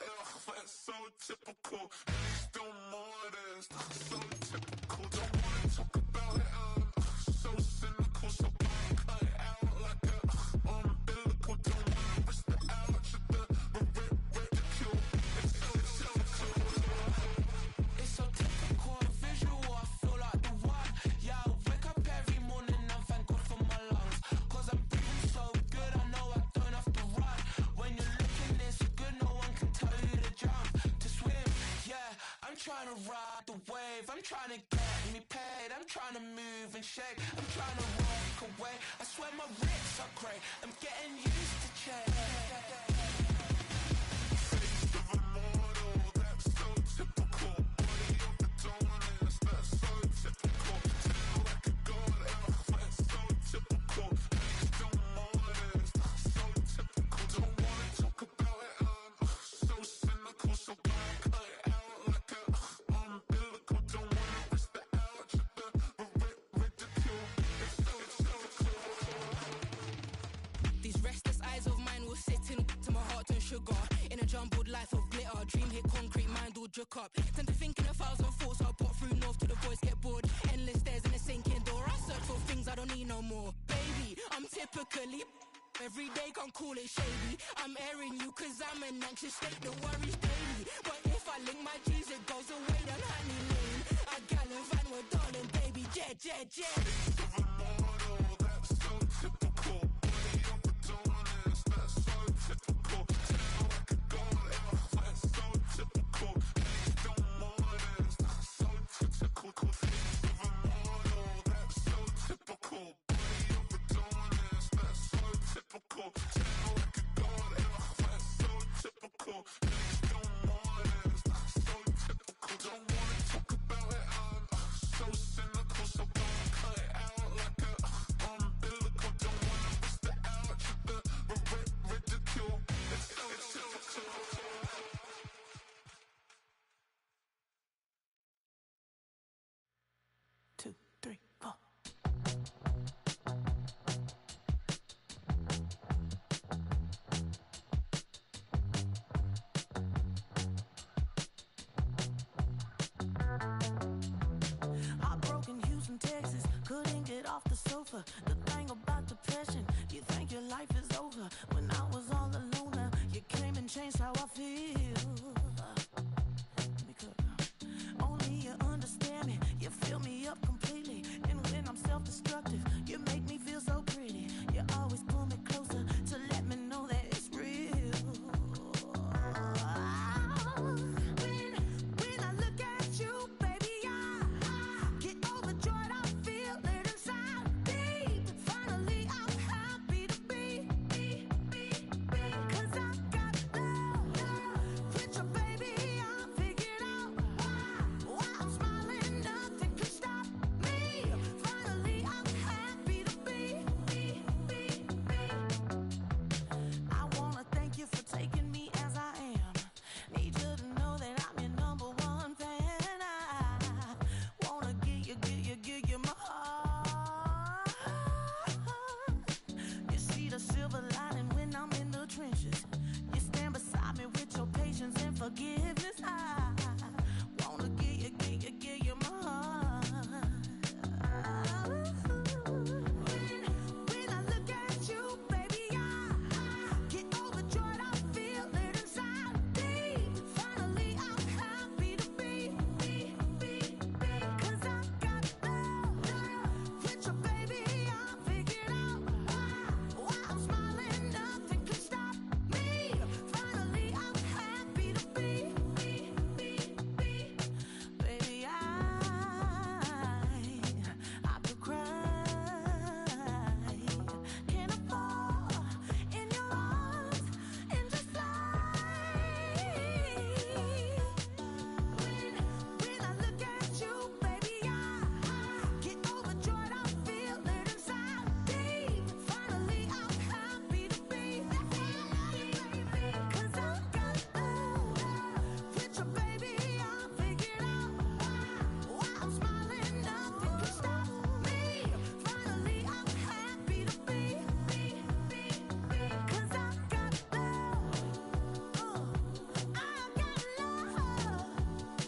that's so typical. Still more this, so typical. Don't wanna talk about it, so cynical. So cut it out like a umbilical. Don't wanna risk the ouch of the ridicule. It's so typical. It's so typical. trying to ride the wave, I'm trying to get me paid, I'm trying to move and shake, I'm trying to walk away. I swear my wrists are great, I'm getting used to change. Face of a model, that's so typical. Body of the dominance, that's so typical. Feel like a god, that's so typical. Face don't modest, so typical. Don't wanna talk about it, so cynical, so don't cut it out like a umbilical. Don't wanna risk the ouch, the ridicule. It's so typical. These restless eyes of mine will sit in to my heart and sugar. In a jumbled life of glitter, dream hit concrete, mind all jerk up. Tend to think in 1,000 thoughts, I'll pop through north till the boys get bored. Endless stairs in a sinking door, I search for things I don't need no more. Baby, I'm typically every day, can't call it shady. I'm airing you cause I'm an anxious state that worries daily. But if I link my G's, it goes away down honey lane. I gallivant with darling, baby, jet, jet, jet. Face of a model, that's so typical. Body of the dominance, that's so typical. Feel like a god, that's so typical. Face don't modest, that's so typical. Face of a model, that's so typical. Body of the dominance, that's so typical. Feel like a god, that's so typical. Face don't modest, that's so typical. Don't wanna talk about it, I'm so cynical, so don't cut it out like a umbilical. Don't wanna risk the ouch, the ridicule. It's so typical. 2, 3, 4. Heartbroken Houston, Texas, couldn't get off the sofa. The thing about depression, you think your life is over. When I was all alone, you came and changed how I feel.